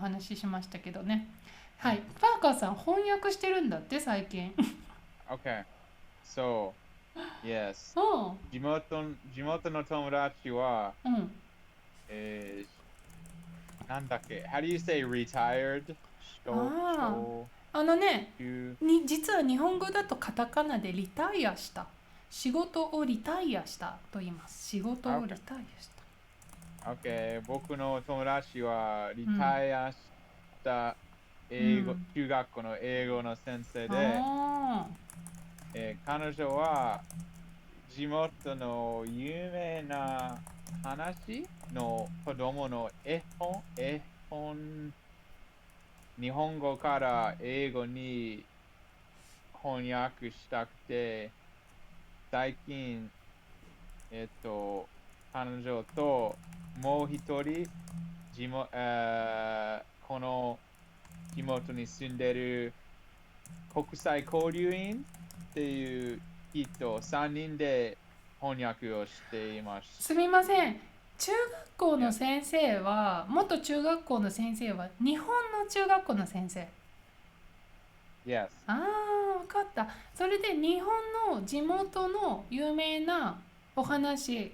話ししましたけどね。はい、パーカーさん翻訳してるんだって最近。Okay. So, yes. うん地元の友達は、うん。なんだっけ How do you say retired? あ小あ、あのね、中実は日本語だとカタカナでリタイアした。仕事をリタイアしたと言います。仕事をリ Okay. タイアした。Okay. 僕の友達はリうん。タイアしたうん中学校の英語の先生で、あ彼女は地元の有名な話の子供の絵本、日本語から英語に翻訳したくて、最近、彼女ともう一人、この地元に住んでる国際交流員っていう人3人で翻訳をしていますす。みません。中学校の Yes. 先生は、元中学校の先生は日本の中学校の先生。Yes. ああ、わかった。それで日本の地元の有名なお話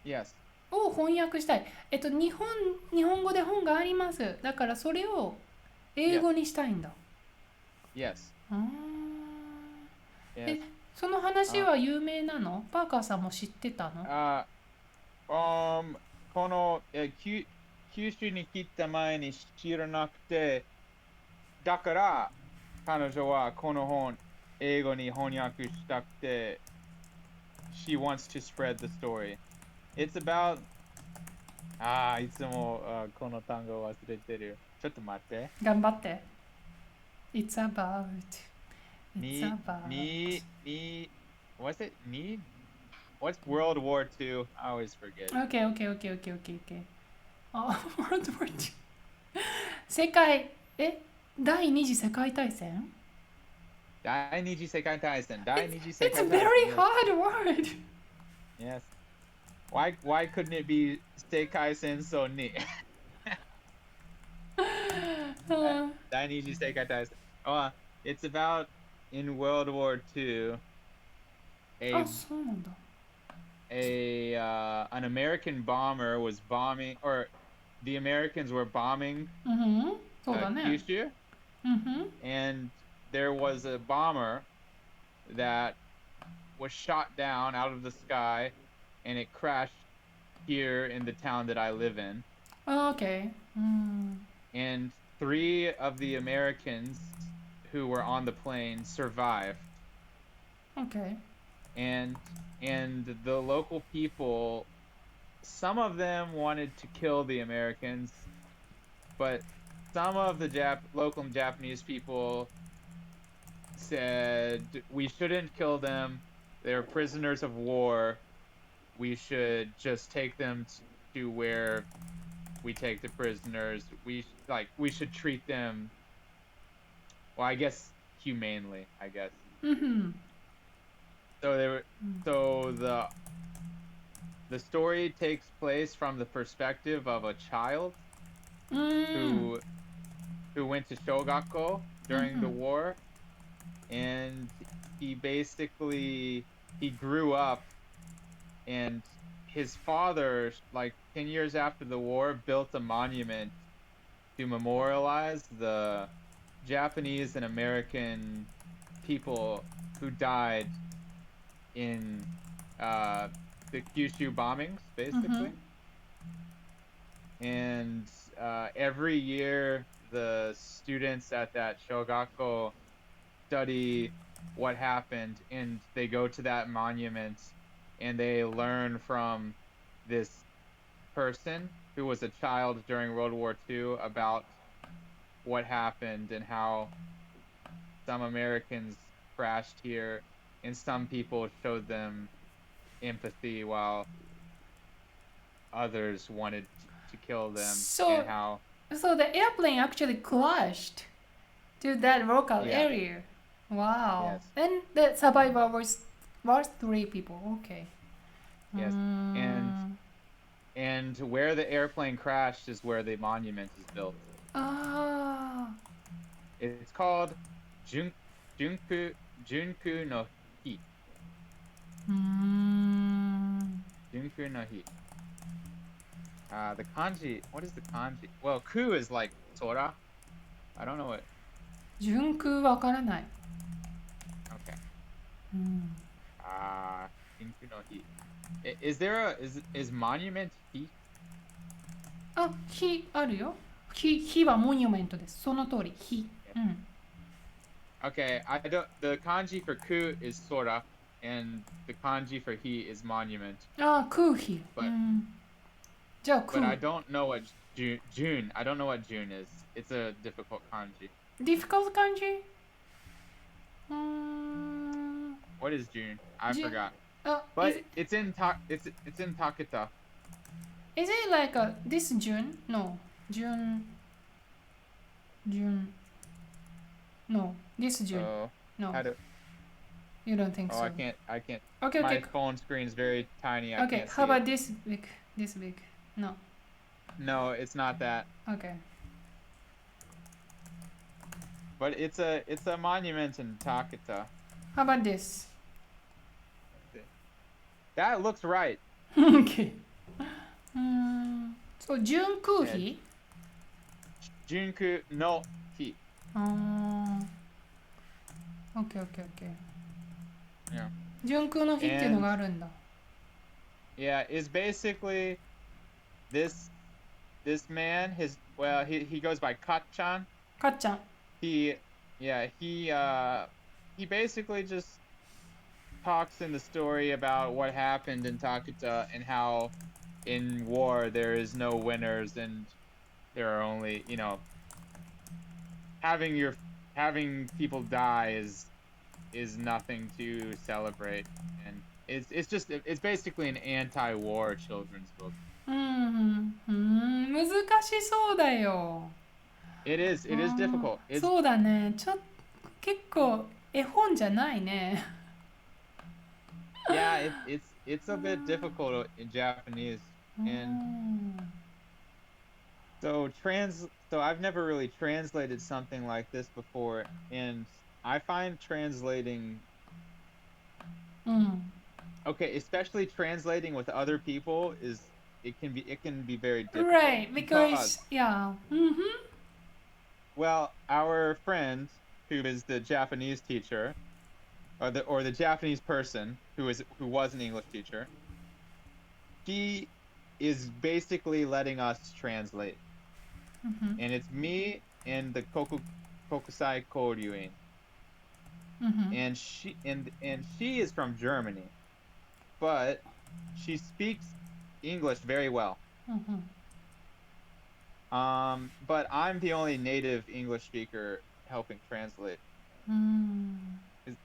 Yes. を翻訳したい。日本語で本があります。だからそれを英 Yes. 語にしたいんだ。Yes. あー Yes. え、その話あ、は有名なの？パーカーさんも知ってたの？あ、この、九州に来た前に知らなくて、だから彼女はこの本、英語に翻訳したくて、She wants to spread the story. It's about いつもこの単語忘れてる。ちょっと待って。頑張って。It's about. It's に、about. に、what's it? What's World War II? I always forget. Okay, okay, okay, okay, okay, okay. あ、World War II。世界、第二次世界大戦？ 第二次世界大戦。第 It's, 二次世 it's a 界大戦。very Yes. hard word. Yes. Why couldn't it be 世界戦争に第二次世界大戦。It's about in World War II, あ、a そうなんだ。an American bomber was bombing, or the Americans were bombing うん、そうだね。Kyushu, うん、and there was a bomber that was shot down out of the sky, and it crashed here in the town that I live in. あ、OK。うん。And three of the Americans who were on the plane survived. OK。And the local people, some of them wanted to kill the Americans, but some of the local Japanese people said we shouldn't kill them. They're prisoners of war. We should just take them to where we take the prisoners. We should treat them, well, I guess humanely, I guess. うん。So they were so the story takes place from the perspective of a child うん。who went to Shogakko うん。う during the ん。war, and he grew up, and his father, like 10 years after the war, built a monument to memorialize the Japanese and American people who died in the Kyushu bombings, うん。basically. And every year, the students at that Shogakko study what happened, and they go to that monument and they learn from this person who was a child during World War II about what happened and how some Americans crashed here and some people showed them empathy while others wanted to kill them, and So, how so the airplane actually crashed to that local yeah, area. Wow. yes, And the survivor was three people. Okay. うーyes. And ん。and where the airplane crashed is where the monument is built. あ It's called Jun Junku no Hi. あ、Junku no Hi. The kanji. What is the kanji? Well, ku is like sora. I don't know what. 順空わからない。 Okay. うん、 Junku no Hi. Is there is monument Hi? あ、火あるよ。火はモニュメントです。その通り、火。うん。 Okay, I don't. The kanji for ku is sora, and the kanji for hi is monument. あ、空火。う But ん。じゃあ but I 空。 don't know what June. I don't know what June is. It's a difficult kanji. difficult 漢字うーん。 What is June? I June. forgot. あ、But it's in Taketa. is it like this June? No. June. No. This June. So No. how do? You don't think Oh, so? I can't. Okay, My okay. phone screen is very tiny. I Okay, can't how see about it. this big? This big? No. No, it's not that. Okay. But it's a monument in Taketa. How about this? That looks right. Okay. うーん。そう、純空飛 Junku no hi. ああ。OK, OK, OK. Yeah. 純空の日っていうのがあるんだ。Yeah, is basically this man, he goes by Katchan. かっちゃん。 He basically just talks in the story about what happened in Takuta and how in war there is no winners and there are only, having people die is nothing to celebrate, and it's basically an anti-war children's book. うん。難しそうだよ。 It is あー difficult. It's そうだね。結構絵本じゃないね。 yeah, it's a bit difficult in Japanese, う and ん so I've never really translated something like this before, and I find translating うん。 okay, especially translating with other people it can be very difficult. Right, because, yeah. Well, our friend who is the Japanese teacher, or the Japanese person who was an English teacher, he is basically letting us translate, and it's me and the Kokusai Koryuin, and she is from Germany, but she speaks English very well. But I'm the only native English speaker helping translate.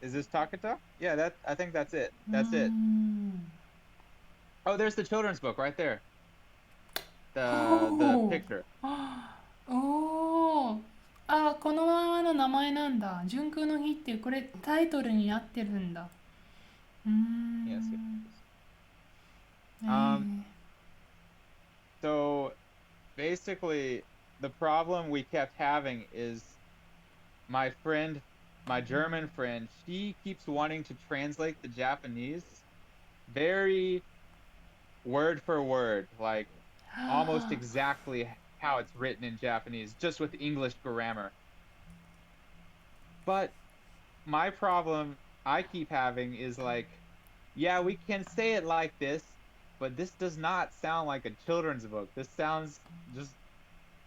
Is this Takata? Yeah, I think that's it. That's it. Oh, there's the children's book right there. The picture. おー。あ、このままの名前なんだ。純空の日っていう、これタイトルになってるんだ。Yes. So basically, the problem we kept having is my German friend, she keeps wanting to translate the Japanese very word for word, like almost exactly how it's written in Japanese, just with English grammar. But my problem I keep having is like, yeah, we can say it like this, but this does not sound like a children's book. This sounds just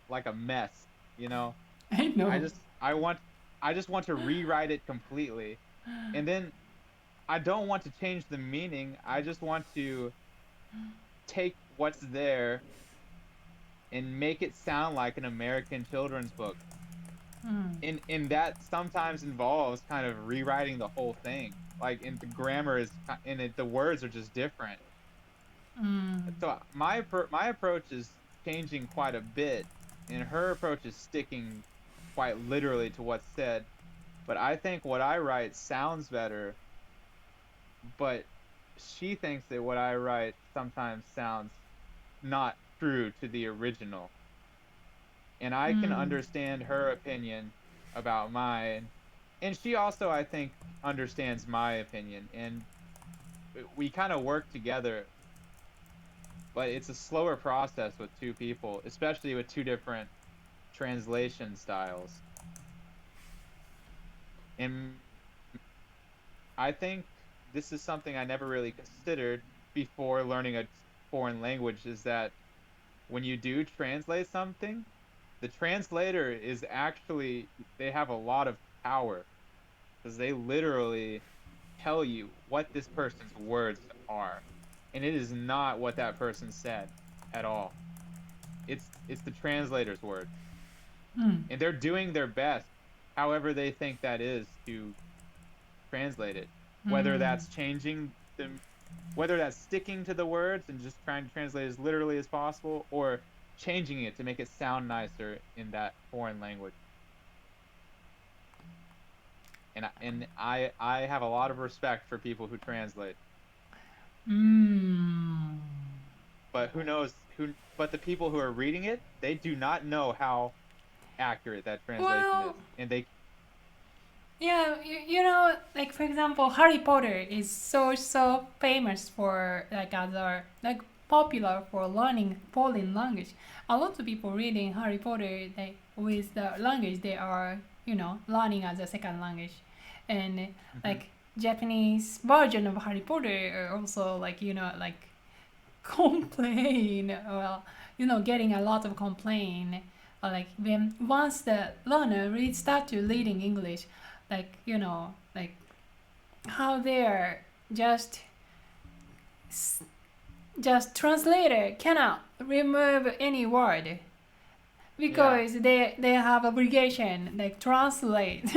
like a mess, you know? I know. I just want to rewrite it completely. And then I don't want to change the meaning. I just want to take what's there and make it sound like an American children's book. And that sometimes involves kind of rewriting the whole thing. Like, and the grammar the words are just different. So my approach is changing quite a bit, and her approach is sticking quite literally to what's said. But I think what I write sounds better, but she thinks that what I write sometimes sounds not true to the original. And I can understand her opinion about mine, and she also, I think, understands my opinion, and we kind of work together. But it's a slower process with two people, especially with two different translation styles. And I think this is something I never really considered before learning a foreign language, is that when you do translate something, the translator is actually, they have a lot of power, because they literally tell you what this person's words are, and it is not what that person said at all. It's the translator's word, and they're doing their best, however they think that is, to translate it. Whether that's changing them, whether that's sticking to the words and just trying to translate as literally as possible, or changing it to make it sound nicer in that foreign language. And I have a lot of respect for people who translate. But who knows but the people who are reading it, they do not know how accurate that translation is. And they Yeah, you know, like for example, Harry Potter is so famous for like other like popular for learning foreign language. A lot of people reading Harry Potter, they with the language they are, you know, learning as a second language, and like Japanese version of Harry Potter are also like, you know, like complain, well, you know, getting a lot of complaint, like when once the learner start to reading English, like, you know, like how they're just translator cannot remove any word because they have obligation like translate.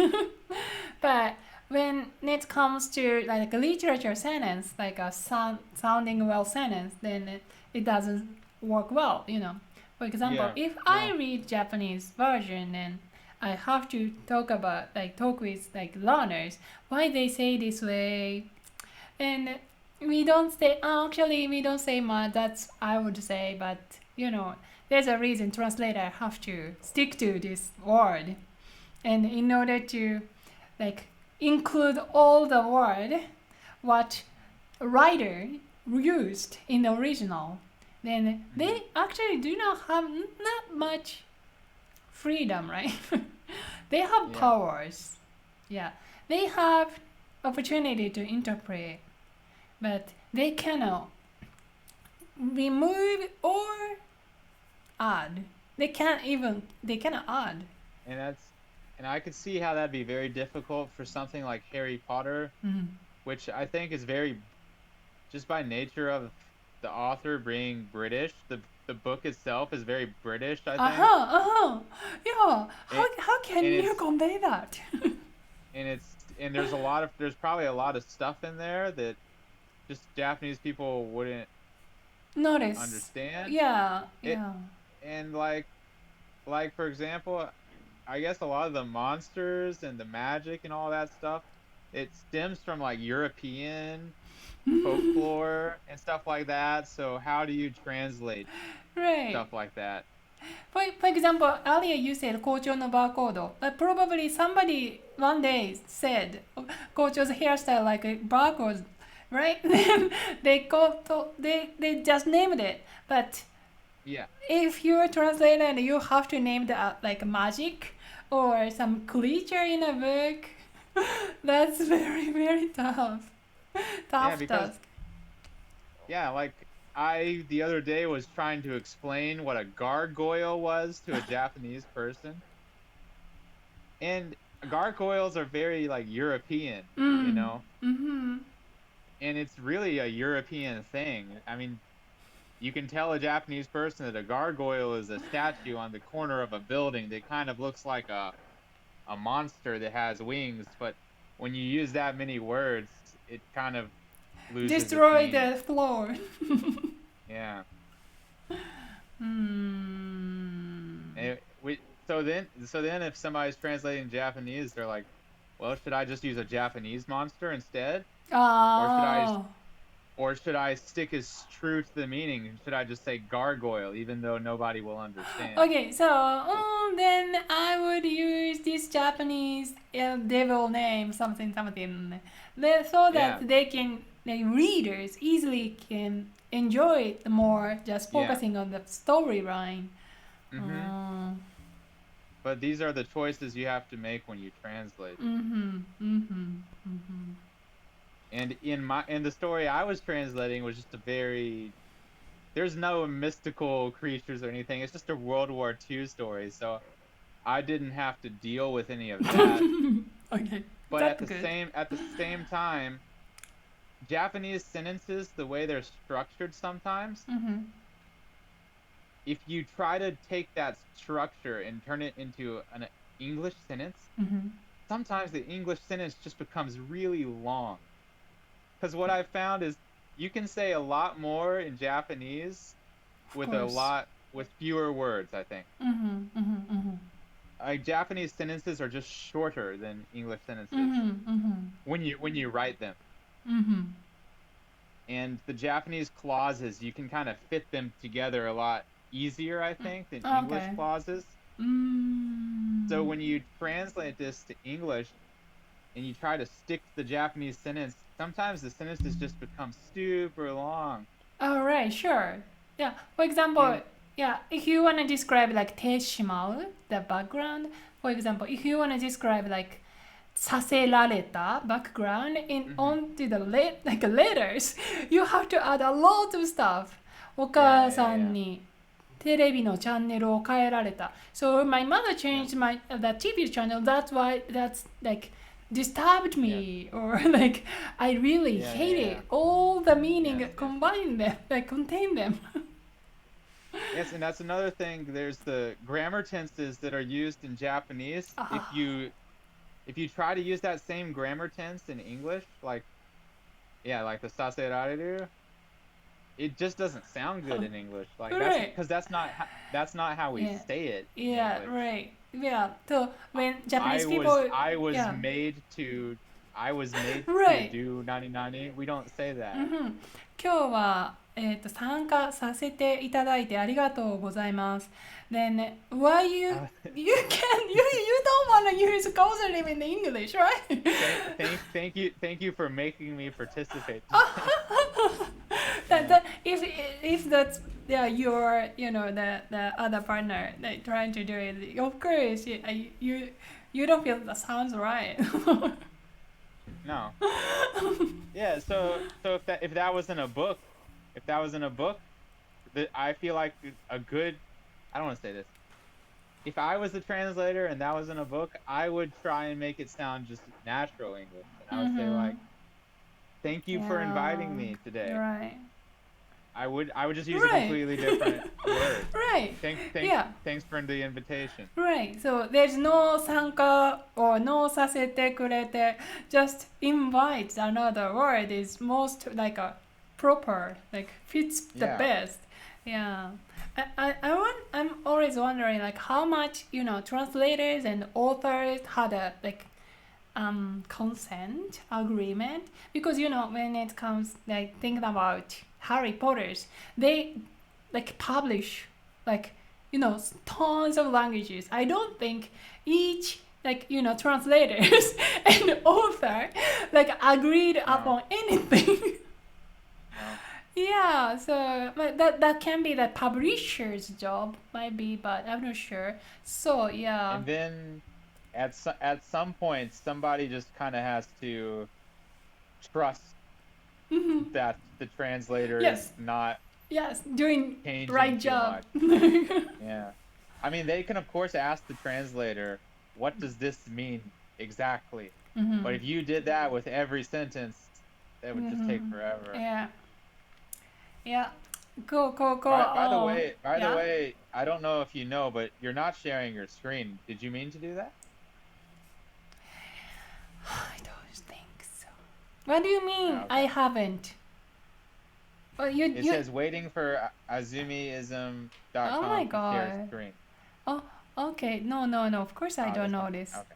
But when it comes to like a literature sentence, like a sounding well sentence, then it doesn't work well, you know. For example, if I read Japanese version and I have to talk with like learners why they say this way, and we don't say much. That's I would say, but you know, there's a reason translator have to stick to this word, and in order to like include all the word what writer used in the original, then they actually do not have not much freedom, right? They have powers. Yeah, they have opportunity to interpret, but they cannot remove or add. They cannot add. And I could see how that'd be very difficult for something like Harry Potter, which I think is very, just by nature of the author being British, the book itself is very British, I think. Yeah. How can you convey that? and there's probably a lot of stuff in there that just Japanese people wouldn't notice, understand. Yeah. And like for example, I guess a lot of the monsters and the magic and all that stuff, it stems from like European folklore and stuff like that. So how do you translate stuff like that? For example, earlier you said 校長のバーコード. But probably somebody one day said 校長's hairstyle like a barcode, right? they just named it. But if you're a translator and you have to name the like magic or some creature in a book, that's very tough. Task. Yeah, like I the other day was trying to explain what a gargoyle was to a Japanese person, and gargoyles are very like European, you know, and it's really a European thing. I mean, you can tell a Japanese person that a gargoyle is a statue on the corner of a building that kind of looks like a monster that has wings, but when you use that many words, it kind of loses destroy the floor. Yeah. So then if somebody's translating Japanese, they're like, well, should I just use a Japanese monster instead? Or Or should I stick as true to the meaning? Should I just say gargoyle, even though nobody will understand? Okay, so then I would use this Japanese devil name, something. So that they can, the readers easily can enjoy it more, just focusing on the storyline. But these are the choices you have to make when you translate. And in the story I was translating was just there's no mystical creatures or anything. It's just a World War II story, so I didn't have to deal with any of that. Okay. But at the same time, Japanese sentences, the way they're structured sometimes, if you try to take that structure and turn it into an English sentence, sometimes the English sentence just becomes really long. Because what I found is you can say a lot more in Japanese with fewer words, I think. Like Japanese sentences are just shorter than English sentences when you write them. And the Japanese clauses, you can kind of fit them together a lot easier, I think, than English clauses. So when you translate this to English and you try to stick to the Japanese sentence, sometimes the sentences just become super long. All right, sure. Yeah. For example, if you want to describe like Teshimau, the background, for example, if you want to describe like させられた background onto the letters, you have to add a lot of stuff. お母さんにテレビのチャンネルを変えられた. So my mother changed the TV channel. That's why that's like disturbed me, or like I really hate it. All the meaning combine them, like contain them. Yes, and that's another thing. There's the grammar tenses that are used in Japanese. If you try to use that same grammar tense in English, like the saserareru, it just doesn't sound good in English. Like because that's not how we say it. Yeah, right. Yeah. So when Japanese people, I was made to do nani nani. We don't say that. 今日は参加させていただいてありがとうございます。Then why you don't want to use causative in English, right? Thank you for making me participate. If that's your the other partner like trying to do it, of course you don't feel that sounds right. No. Yeah. So if that was in a book, I feel like a good. I don't want to say this. If I was the translator and that was in a book, I would try and make it sound just natural English. And I would say like, "Thank you for inviting me today." Right. I would just use a completely different word. Right. Thanks for the invitation. Right. So there's no 参加 or no させてくれて. Just invite another word is most like a proper, like fits the best. Yeah. I'm always wondering like how much translators and authors had a like consent agreement, because when it comes like thinking about Harry Potter's, they like publish like tons of languages. I don't think each like translators and author like agreed upon anything. Yeah, so but that can be the publisher's job, maybe, but I'm not sure. So yeah. And then at some point, somebody just kind of has to trust that the translator is not doing right job. Yeah, I mean they can of course ask the translator, what does this mean exactly? But if you did that with every sentence, that would just take forever. Yeah. Go. By the way, I don't know if you know, but you're not sharing your screen. Did you mean to do that? I don't think so. What do you mean? Okay. I haven't. Well, it says waiting for azumiism.com to share screen. Oh, okay. No. Of course I don't know this. Okay.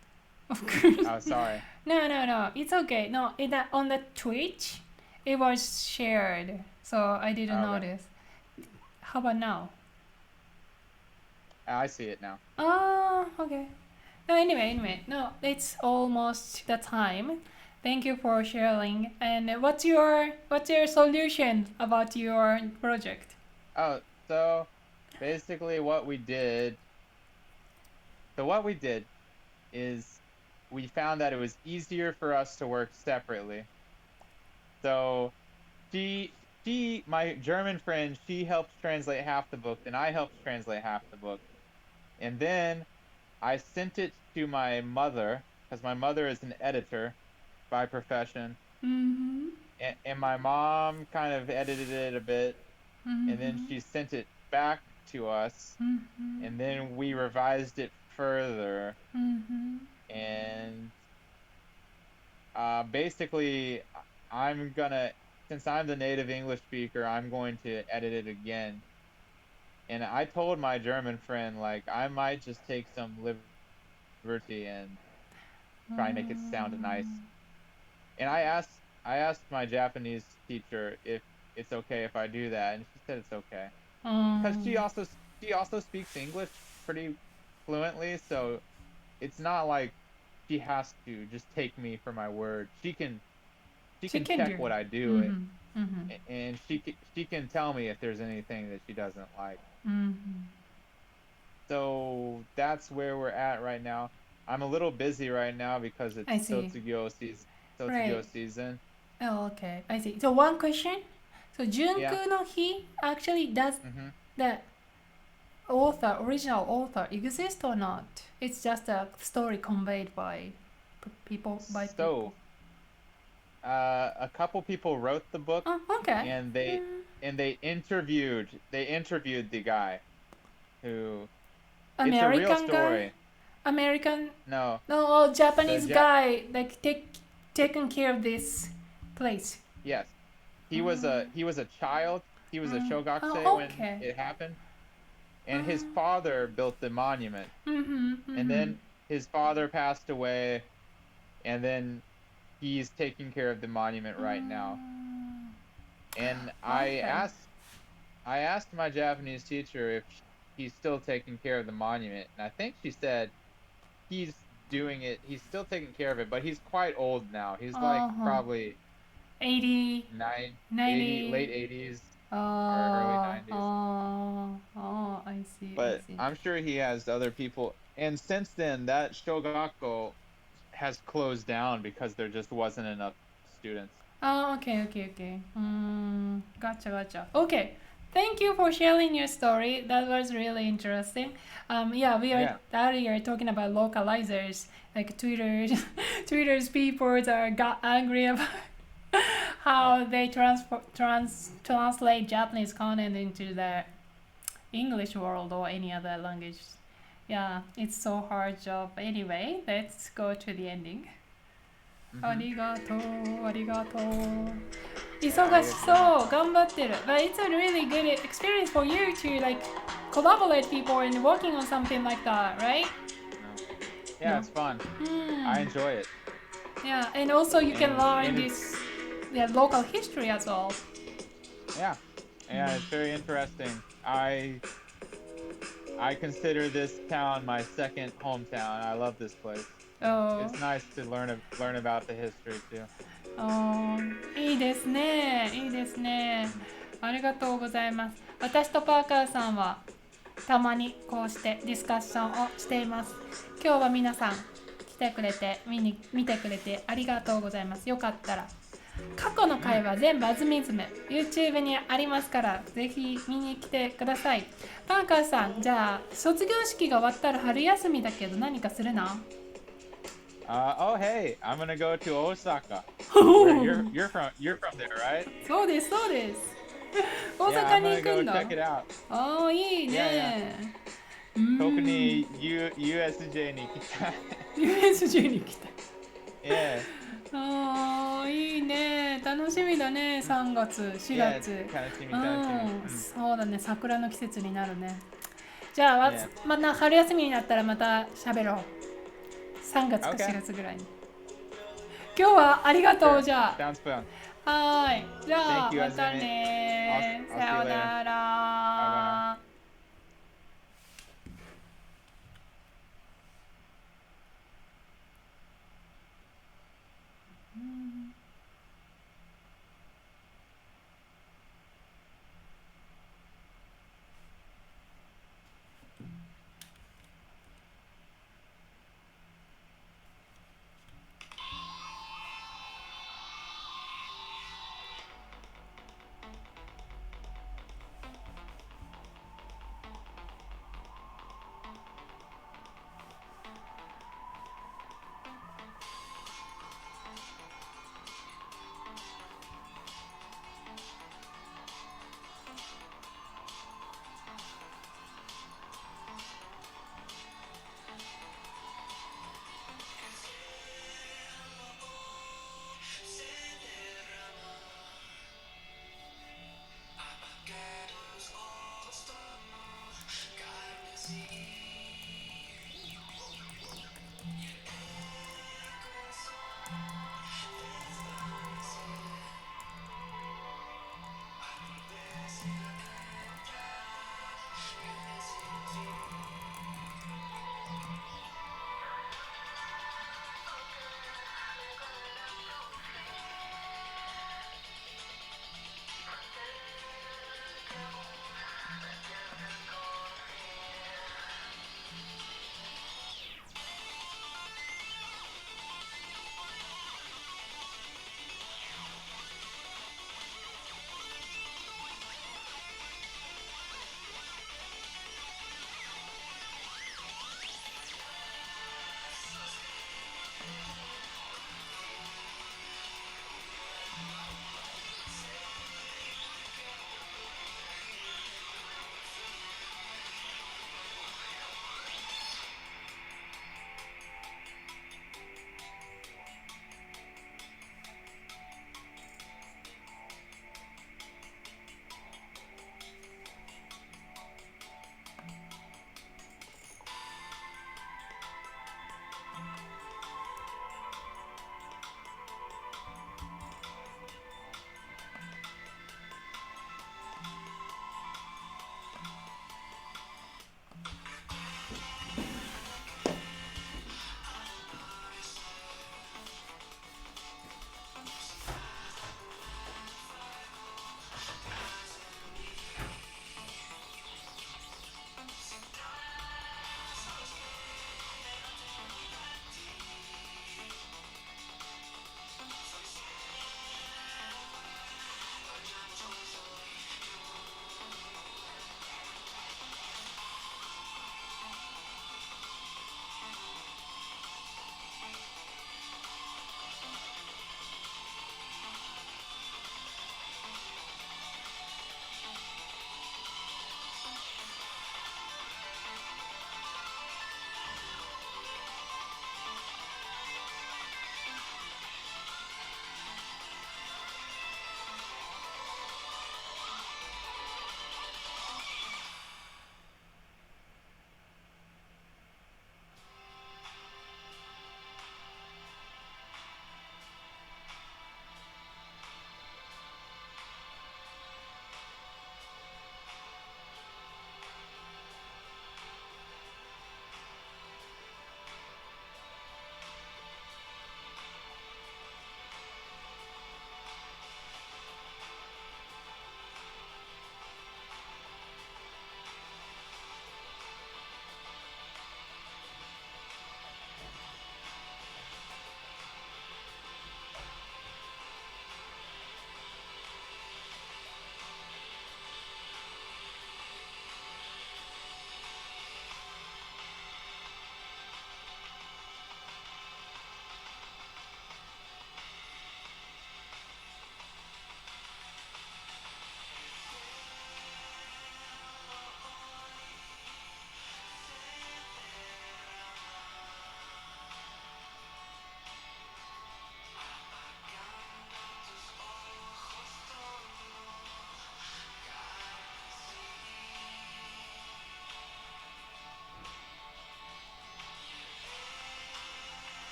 Of course. Oh, sorry. No. It's okay. No, on the Twitch, it was shared, so I didn't notice. How about now? I see it now. Oh, okay. No, anyway. No, it's almost the time. Thank you for sharing. And what's your solution about your project? Oh, so basically what we did is we found that it was easier for us to work separately. So my German friend, she helped translate half the book, and I helped translate half the book. And then I sent it to my mother, because my mother is an editor by profession. Mm-hmm. And my mom kind of edited it a bit, and then she sent it back to us, and then we revised it further. And basically, since I'm the native English speaker, I'm going to edit it again. And I told my German friend, like, I might just take some liberty and try and make it sound nice. And I asked my Japanese teacher if it's okay if I do that, and she said it's okay. Because she also speaks English pretty fluently, so it's not like she has to just take me for my word. She can check what I do, and she can tell me if there's anything that she doesn't like. So that's where we're at right now. I'm a little busy right now because it's Sotsugyou season. Oh, okay. I see. So one question. So Junku no Hi, actually does the original author exist or not? It's just a story conveyed by people. A couple people wrote the book. Oh, okay. And they interviewed the guy who. American it's a real story. Guy? American? No. No, Japanese guy like taking care of this place. Yes. He was a child. He was a shogakuse when it happened. And his father built the monument. And then his father passed away, and then he's taking care of the monument right now. And I asked my Japanese teacher if he's still taking care of the monument, and I think she said he's doing it. He's still taking care of it, but he's quite old now. He's like probably 80, 90, late 80s or early 90s. Oh, I see. But I'm sure he has other people. And since then, that shogakko has closed down because there just wasn't enough students. Oh, okay. Gotcha. Okay. Thank you for sharing your story. That was really interesting. We are earlier talking about localizers, like Twitter's people got angry about how they translate Japanese content into the English world or any other language. Yeah, it's so hard job. Anyway, let's go to the ending. ありがとう。忙しそう。頑張ってる。But it's a really good experience for you to like collaborate people and working on something like that, right? Yeah, it's fun. I enjoy it. Yeah, and also you can learn this local history as well. Yeah, it's very interesting. I consider this town my second hometown. I love this place. Oh. It's nice to learn about the history too. いいですね。ありがとうございます。私とパーカーさんはたまにこうしてディスカッションをしています。今日は皆さん来てくれて見てくれてありがとうございます。よかったら過去の回は全部Azumi YouTube にありますからぜひ見に来てください。パーカーさん、じゃあ卒業式が終わったら春休みだけど何かするの？Hey, I'm gonna go to Osaka. You're from there, right? そうです。大阪に行くんだ。Yeah, I'm gonna go check it out. いいね。特にUSJ に行きたい。USJ に行きたい。Yeah. いいね。楽しみだね。3月、4月。楽しみ。そうだね。桜の季節になるね。じゃあ、また春休みになったらまた喋ろう。3月か4月ぐらいに。今日はありがとう。じゃあ。はい。じゃあ、Thank you, また Azumi. ね。 I'll さ see you よう later. な Bye bye. ら。